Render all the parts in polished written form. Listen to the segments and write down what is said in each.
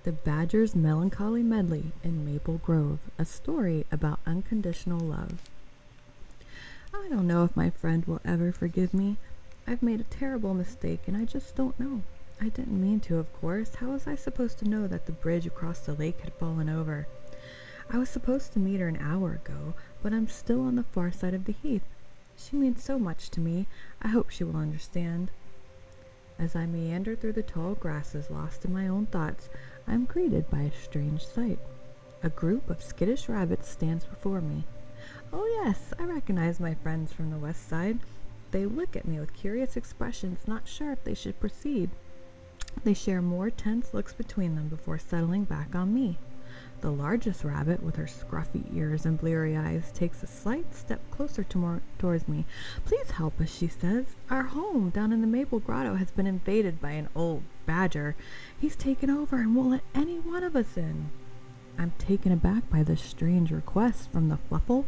The Badger's Melancholy Medley in Maple Grove, a story about unconditional love. I don't know if my friend will ever forgive me. I've made a terrible mistake and I just don't know. I didn't mean to, of course. How was I supposed to know that the bridge across the lake had fallen over? I was supposed to meet her an hour ago, but I'm still on the far side of the heath. She means so much to me. I hope she will understand. As I meander through the tall grasses, lost in my own thoughts, I am greeted by a strange sight. A group of skittish rabbits stands before me. Oh yes, I recognize my friends from the west side. They look at me with curious expressions, not sure if they should proceed. They share more tense looks between them before settling back on me. The largest rabbit, with her scruffy ears and bleary eyes, takes a slight step closer towards me. Please help us, she says. Our home down in the Maple Grotto has been invaded by an old badger. He's taken over and won't let any one of us in. I'm taken aback by this strange request from the fluffle,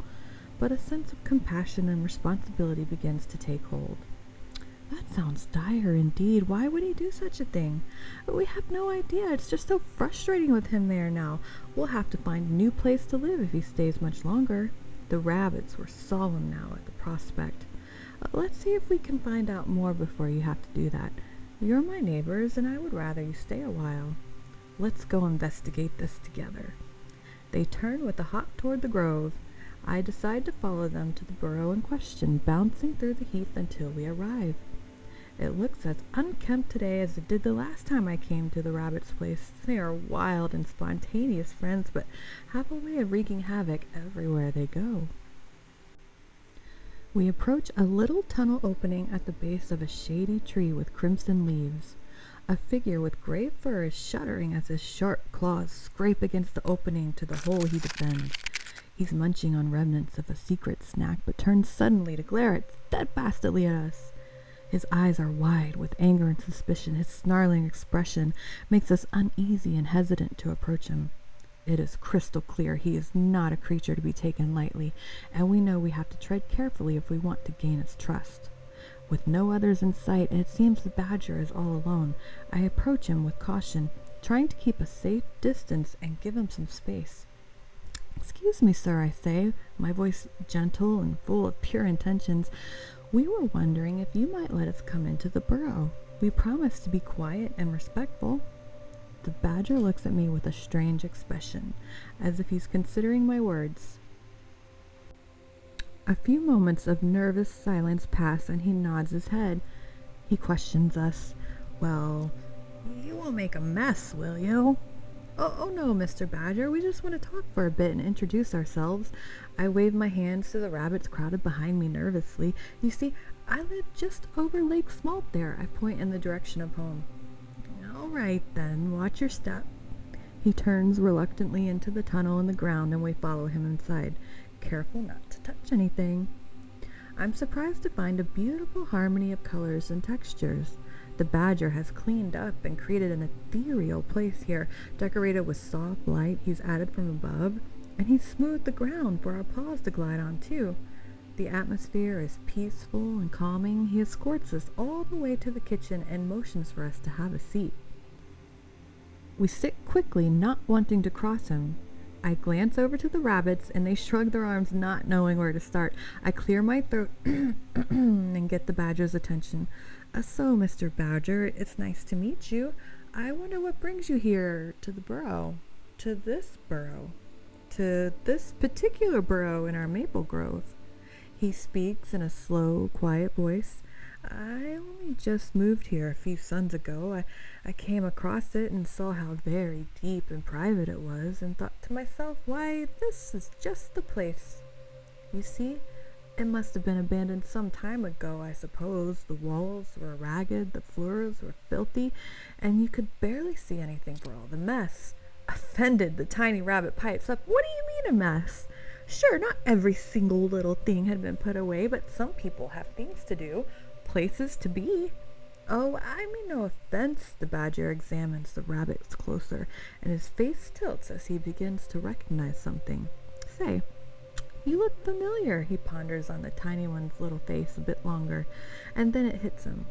but a sense of compassion and responsibility begins to take hold. That sounds dire indeed. Why would he do such a thing? We have no idea. It's just so frustrating with him there now. We'll have to find a new place to live if he stays much longer. The rabbits were solemn now at the prospect. Let's see if we can find out more before you have to do that. You're my neighbors, and I would rather you stay a while. Let's go investigate this together. They turn with a hop toward the grove. I decide to follow them to the burrow in question, bouncing through the heath until we arrive. It looks as unkempt today as it did the last time I came to the rabbit's place. They are wild and spontaneous friends, but have a way of wreaking havoc everywhere they go. We approach a little tunnel opening at the base of a shady tree with crimson leaves. A figure with gray fur is shuddering as his sharp claws scrape against the opening to the hole he defends. He's munching on remnants of a secret snack, but turns suddenly to glare steadfastly at us. His eyes are wide with anger and suspicion. His snarling expression makes us uneasy and hesitant to approach him. It is crystal clear he is not a creature to be taken lightly, and we know we have to tread carefully if we want to gain his trust. With no others in sight, and it seems the badger is all alone, I approach him with caution, trying to keep a safe distance and give him some space. Excuse me, sir, I say, my voice gentle and full of pure intentions. We were wondering if you might let us come into the burrow. We promise to be quiet and respectful. The badger looks at me with a strange expression, as if he's considering my words. A few moments of nervous silence pass, and he nods his head. He questions us. Well, you won't make a mess, will you? Oh no, Mr. Badger, we just want to talk for a bit and introduce ourselves. I wave my hands to the rabbits crowded behind me nervously. You see, I live just over Lake Smalt there. I point in the direction of home. All right, then, watch your step. He turns reluctantly into the tunnel in the ground, and we follow him inside, careful not to touch anything. I'm surprised to find a beautiful harmony of colors and textures. The badger has cleaned up and created an ethereal place here, decorated with soft light he's added from above, and he's smoothed the ground for our paws to glide on too. The atmosphere is peaceful and calming. He escorts us all the way to the kitchen and motions for us to have a seat. We sit quickly, not wanting to cross him. I glance over to the rabbits, and they shrug their arms, not knowing where to start. I clear my throat and get the badger's attention. So, Mr. Badger, it's nice to meet you. I wonder what brings you here to the burrow. To this burrow. To this particular burrow in our maple grove. He speaks in a slow, quiet voice. I only just moved here a few suns ago. I came across it and saw how very deep and private it was, and thought to myself, why, this is just the place. You see, it must have been abandoned some time ago, I suppose. The walls were ragged, the floors were filthy, and you could barely see anything for all the mess. Offended, the tiny rabbit pipes up. What do you mean a mess? Sure, not every single little thing had been put away, but some people have things to do, places to be. Oh, I mean no offense. The badger examines the rabbits closer, and his face tilts as he begins to recognize something. Say, you look familiar. He ponders on the tiny one's little face a bit longer, and then it hits him.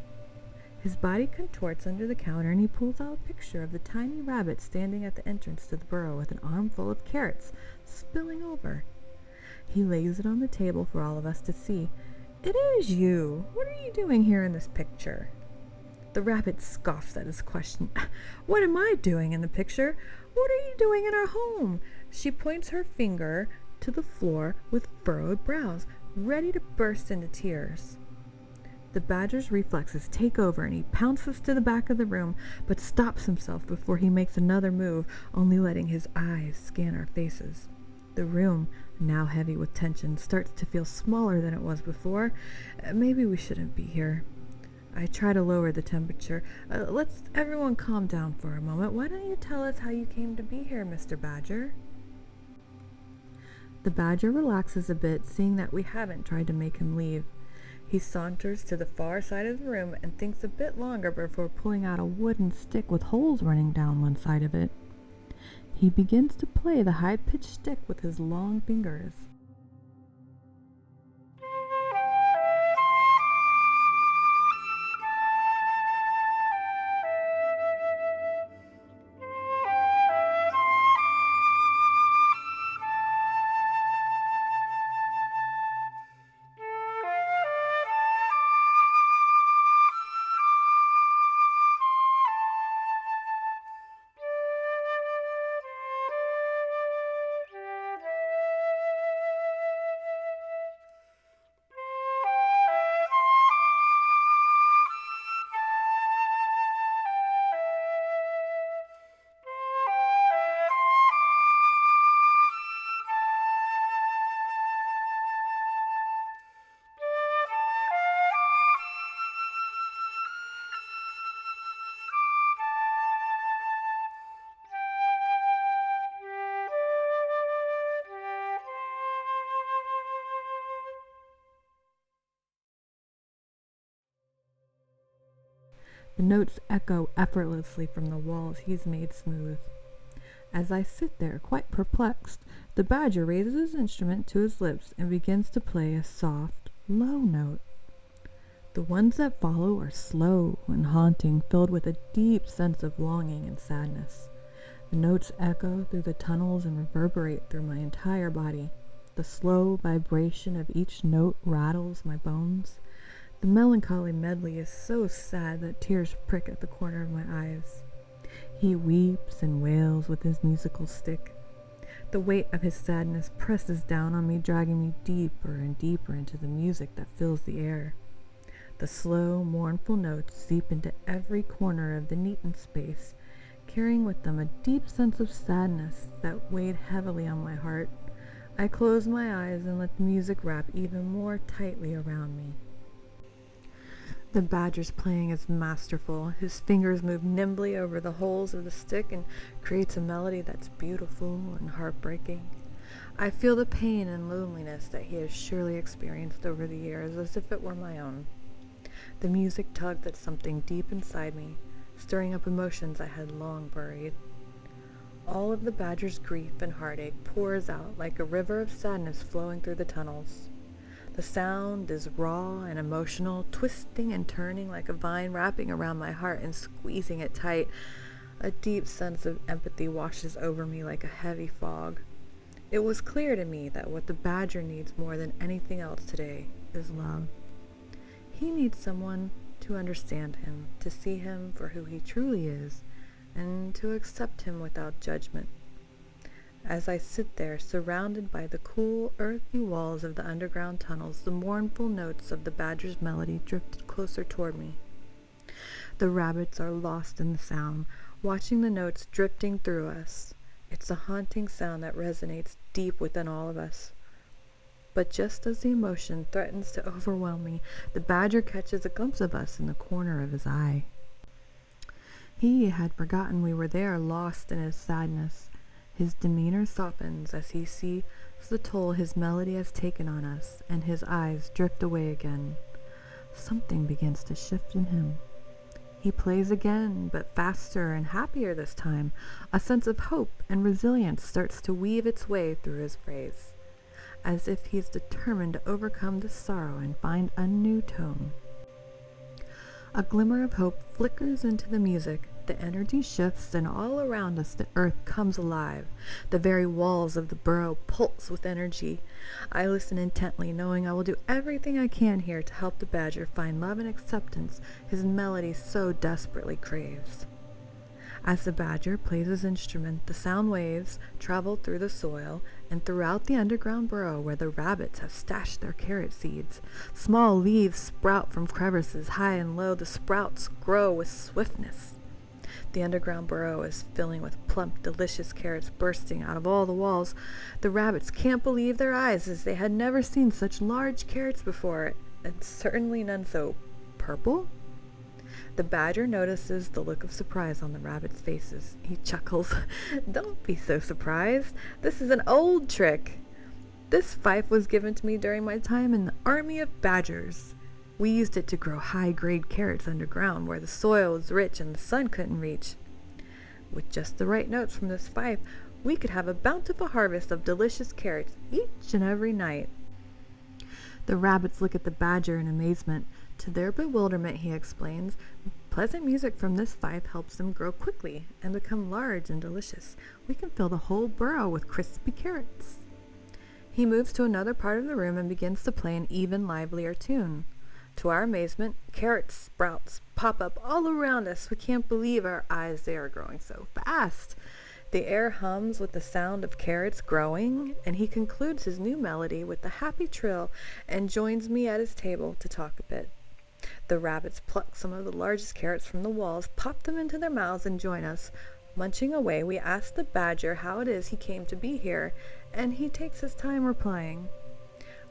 His body contorts under the counter, and he pulls out a picture of the tiny rabbit standing at the entrance to the burrow with an armful of carrots spilling over. He lays it on the table for all of us to see. "It is you! What are you doing here in this picture?" The rabbit scoffs at his question. "What am I doing in the picture? What are you doing in our home?" She points her finger to the floor with furrowed brows, ready to burst into tears. The badger's reflexes take over, and he pounces to the back of the room, but stops himself before he makes another move, only letting his eyes scan our faces. The room, now heavy with tension, starts to feel smaller than it was before. Maybe we shouldn't be here. I try to lower the temperature. Let's everyone calm down for a moment. Why don't you tell us how you came to be here, Mr. Badger? The badger relaxes a bit, seeing that we haven't tried to make him leave. He saunters to the far side of the room and thinks a bit longer before pulling out a wooden stick with holes running down one side of it. He begins to play the high-pitched stick with his long fingers. The notes echo effortlessly from the walls he's made smooth. As I sit there, quite perplexed, the badger raises his instrument to his lips and begins to play a soft, low note. The ones that follow are slow and haunting, filled with a deep sense of longing and sadness. The notes echo through the tunnels and reverberate through my entire body. The slow vibration of each note rattles my bones. The melancholy Medley is so sad that tears prick at the corner of my eyes. He weeps and wails with his musical stick. The weight of his sadness presses down on me, dragging me deeper and deeper into the music that fills the air. The slow, mournful notes seep into every corner of the neatened space, carrying with them a deep sense of sadness that weighed heavily on my heart. I close my eyes and let the music wrap even more tightly around me. The badger's playing is masterful. His fingers move nimbly over the holes of the stick and creates a melody that's beautiful and heartbreaking. I feel the pain and loneliness that he has surely experienced over the years as if it were my own. The music tugged at something deep inside me, stirring up emotions I had long buried. All of the badger's grief and heartache pours out like a river of sadness flowing through the tunnels. The sound is raw and emotional, twisting and turning like a vine, wrapping around my heart and squeezing it tight. A deep sense of empathy washes over me like a heavy fog. It was clear to me that what the badger needs more than anything else today is love. He needs someone to understand him, to see him for who he truly is, and to accept him without judgment. As I sit there, surrounded by the cool, earthy walls of the underground tunnels, the mournful notes of the badger's melody drift closer toward me. The rabbits are lost in the sound, watching the notes drifting through us. It's a haunting sound that resonates deep within all of us. But just as the emotion threatens to overwhelm me, the badger catches a glimpse of us in the corner of his eye. He had forgotten we were there, lost in his sadness. His demeanor softens as he sees the toll his melody has taken on us, and his eyes drift away again. Something begins to shift in him. He plays again, but faster and happier this time. A sense of hope and resilience starts to weave its way through his phrase, as if he's determined to overcome the sorrow and find a new tone. A glimmer of hope flickers into the music. The energy shifts, and all around us the earth comes alive. The very walls of the burrow pulse with energy. I listen intently, knowing I will do everything I can here to help the badger find love and acceptance his melody so desperately craves. As the badger plays his instrument, the sound waves travel through the soil and throughout the underground burrow where the rabbits have stashed their carrot seeds. Small leaves sprout from crevices high and low. The sprouts grow with swiftness. The underground burrow is filling with plump, delicious carrots bursting out of all the walls. The rabbits can't believe their eyes, as they had never seen such large carrots before, and certainly none so purple. The badger notices the look of surprise on the rabbits' faces. He chuckles. "Don't be so surprised. This is an old trick. This fife was given to me during my time in the army of badgers. We used it to grow high-grade carrots underground where the soil was rich and the sun couldn't reach. With just the right notes from this fife, we could have a bountiful harvest of delicious carrots each and every night." The rabbits look at the badger in amazement. To their bewilderment, he explains, "Pleasant music from this fife helps them grow quickly and become large and delicious. We can fill the whole burrow with crispy carrots." He moves to another part of the room and begins to play an even livelier tune. To our amazement, carrot sprouts pop up all around us. We can't believe our eyes. They are growing so fast. The air hums with the sound of carrots growing, and he concludes his new melody with a happy trill and joins me at his table to talk a bit. The rabbits pluck some of the largest carrots from the walls, pop them into their mouths, and join us. Munching away, we ask the badger how it is he came to be here, and he takes his time replying.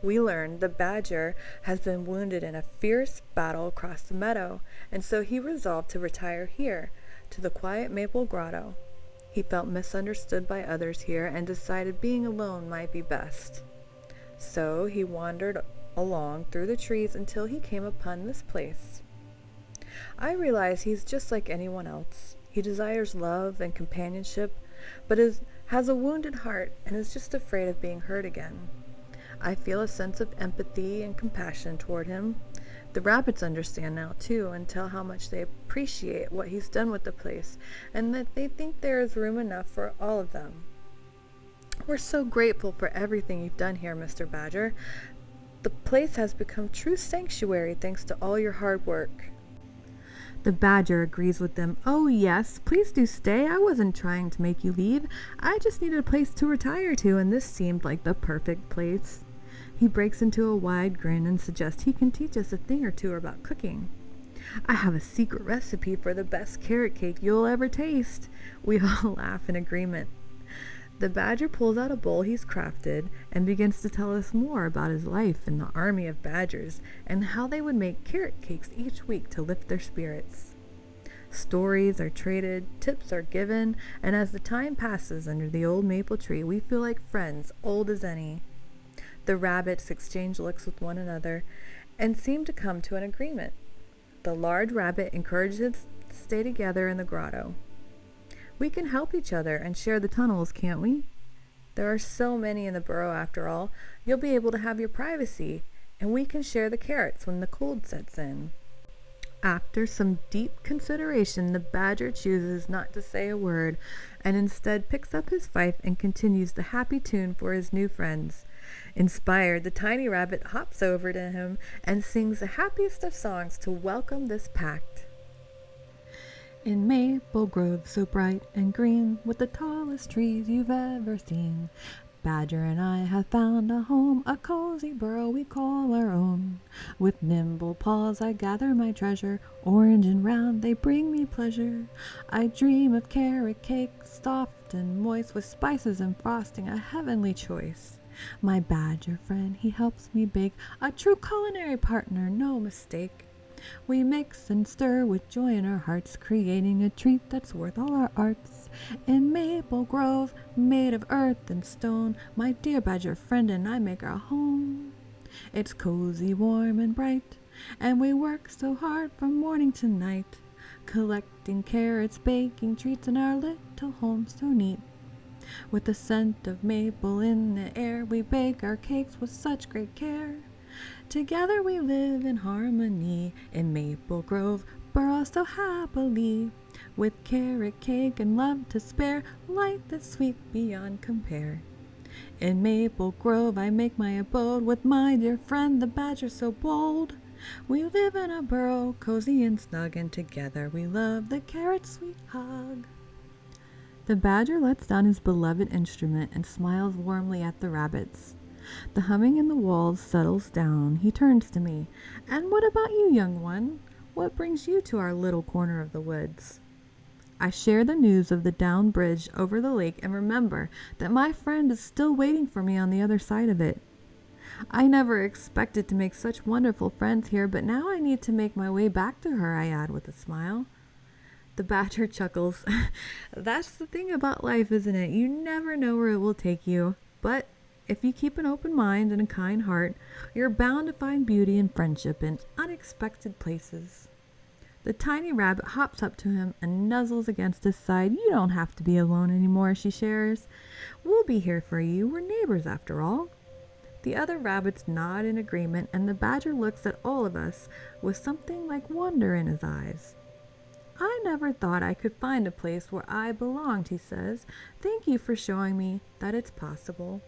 We learn the badger has been wounded in a fierce battle across the meadow, and so he resolved to retire here, to the quiet Maple Grotto. He felt misunderstood by others here and decided being alone might be best. So he wandered along through the trees until he came upon this place. I realize he's just like anyone else. He desires love and companionship, but has a wounded heart and is just afraid of being hurt again. I feel a sense of empathy and compassion toward him. The rabbits understand now, too, and tell how much they appreciate what he's done with the place, and that they think there is room enough for all of them. "We're so grateful for everything you've done here, Mr. Badger. The place has become true sanctuary thanks to all your hard work." The badger agrees with them. "Oh yes, please do stay. I wasn't trying to make you leave. I just needed a place to retire to, and this seemed like the perfect place." He breaks into a wide grin and suggests he can teach us a thing or two about cooking. "I have a secret recipe for the best carrot cake you'll ever taste." We all laugh in agreement. The badger pulls out a bowl he's crafted and begins to tell us more about his life in the army of badgers and how they would make carrot cakes each week to lift their spirits. Stories are traded, tips are given, and as the time passes under the old maple tree, we feel like friends, old as any. The rabbits exchange looks with one another and seem to come to an agreement. The large rabbit encourages us to stay together in the grotto. "We can help each other and share the tunnels, can't we? There are so many in the burrow after all. You'll be able to have your privacy, and we can share the carrots when the cold sets in." After some deep consideration, the badger chooses not to say a word and instead picks up his fife and continues the happy tune for his new friends. Inspired, the tiny rabbit hops over to him and sings the happiest of songs to welcome this pact. "In Maple Grove so bright and green, with the tallest trees you've ever seen, Badger and I have found a home, a cozy burrow we call our own. With nimble paws I gather my treasure, orange and round they bring me pleasure. I dream of carrot cake, soft and moist, with spices and frosting, a heavenly choice. My badger friend, he helps me bake, a true culinary partner, no mistake. We mix and stir with joy in our hearts, creating a treat that's worth all our arts. In Maple Grove, made of earth and stone, my dear badger friend and I make our home. It's cozy, warm, and bright, and we work so hard from morning to night, collecting carrots, baking treats in our little home so neat. With the scent of maple in the air, we bake our cakes with such great care. Together we live in harmony in Maple Grove, burrow so happily. With carrot cake and love to spare, life is sweet beyond compare. In Maple Grove I make my abode with my dear friend the badger so bold. We live in a burrow cozy and snug, and together we love the carrot's sweet hug. The badger lets down his beloved instrument and smiles warmly at the rabbits. The humming in the walls settles down. He turns to me. "And what about you, young one? What brings you to our little corner of the woods?" I share the news of the down bridge over the lake and remember that my friend is still waiting for me on the other side of it. I never expected to make such wonderful friends here, but now I need to make my way back to her, I add with a smile. The badger chuckles. That's the thing about life, isn't it? You never know where it will take you, but if you keep an open mind and a kind heart, you're bound to find beauty and friendship in unexpected places. The tiny rabbit hops up to him and nuzzles against his side. "You don't have to be alone anymore," she shares. "We'll be here for you. We're neighbors after all." The other rabbits nod in agreement, and the badger looks at all of us with something like wonder in his eyes. "I never thought I could find a place where I belonged," he says. "Thank you for showing me that it's possible."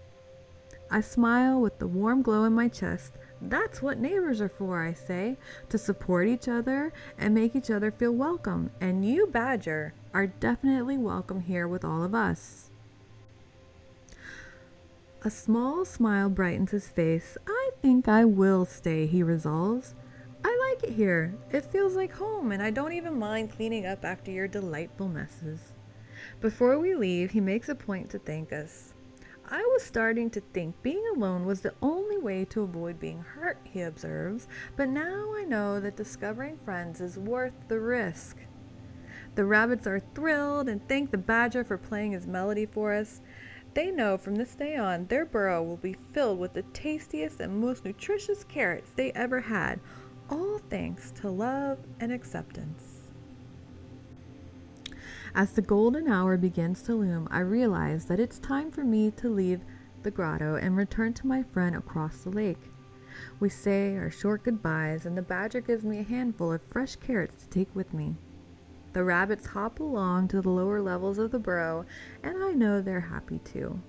I smile with the warm glow in my chest. "That's what neighbors are for," I say, "to support each other and make each other feel welcome. And you, badger, are definitely welcome here with all of us." A small smile brightens his face. "I think I will stay," he resolves. "I like it here. It feels like home, and I don't even mind cleaning up after your delightful messes." Before we leave, he makes a point to thank us. "I was starting to think being alone was the only way to avoid being hurt," he observes, "but now I know that discovering friends is worth the risk." The rabbits are thrilled and thank the badger for playing his melody for us. They know from this day on their burrow will be filled with the tastiest and most nutritious carrots they ever had, all thanks to love and acceptance. As the golden hour begins to loom, I realize that it's time for me to leave the grotto and return to my friend across the lake. We say our short goodbyes, and the badger gives me a handful of fresh carrots to take with me. The rabbits hop along to the lower levels of the burrow, and I know they're happy too.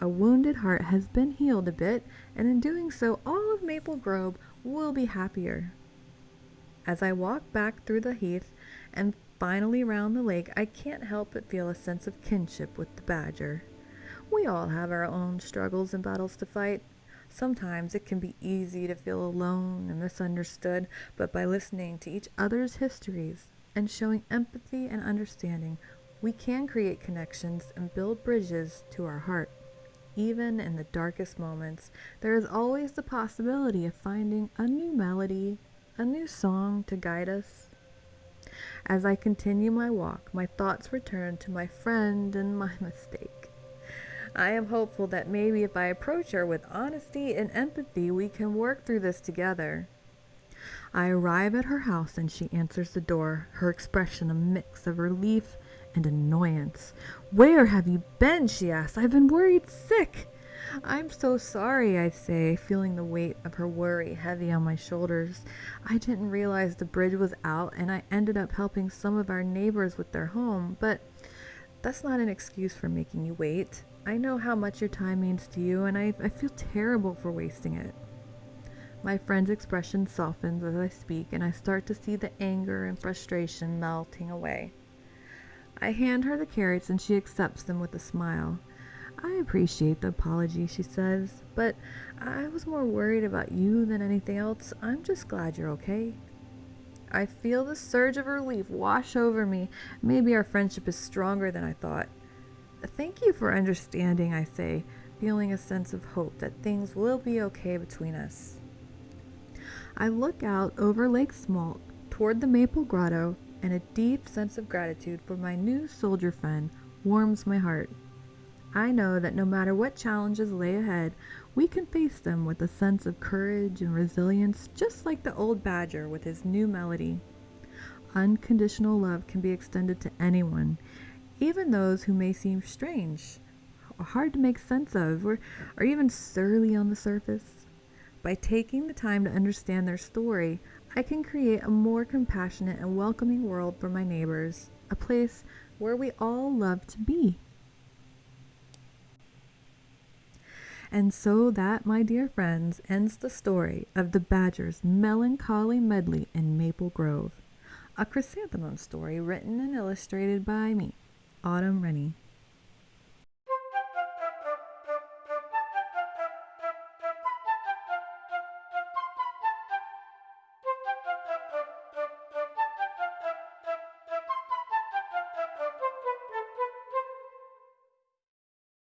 A wounded heart has been healed a bit, and in doing so, all of Maple Grove will be happier. As I walk back through the heath and finally round the lake, I can't help but feel a sense of kinship with the badger. We all have our own struggles and battles to fight. Sometimes it can be easy to feel alone and misunderstood, but by listening to each other's histories and showing empathy and understanding, we can create connections and build bridges to our heart. Even in the darkest moments, there is always the possibility of finding a new melody, a new song to guide us. As I continue my walk, my thoughts return to my friend and my mistake. I am hopeful that maybe if I approach her with honesty and empathy, we can work through this together. I arrive at her house and she answers the door, her expression a mix of relief and annoyance. "Where have you been?" she asks. "I've been worried sick." "I'm so sorry," I say, feeling the weight of her worry heavy on my shoulders. "I didn't realize the bridge was out and I ended up helping some of our neighbors with their home, but that's not an excuse for making you wait. I know how much your time means to you, and I feel terrible for wasting it." My friend's expression softens as I speak, and I start to see the anger and frustration melting away. I hand her the carrots and she accepts them with a smile. "I appreciate the apology," she says, "but I was more worried about you than anything else. I'm just glad you're okay." I feel the surge of relief wash over me. Maybe our friendship is stronger than I thought. "Thank you for understanding," I say, feeling a sense of hope that things will be okay between us. I look out over Lake Smalt toward the Maple Grotto, and a deep sense of gratitude for my new soldier friend warms my heart. I know that no matter what challenges lay ahead, we can face them with a sense of courage and resilience, just like the old badger with his new melody. Unconditional love can be extended to anyone, even those who may seem strange, or hard to make sense of, or even surly on the surface. By taking the time to understand their story, I can create a more compassionate and welcoming world for my neighbors, a place where we all love to be. And so that, my dear friends, ends the story of the Badger's Melancholy Medley in Maple Grove, a chrysanthemum story written and illustrated by me, Autumn Rennie.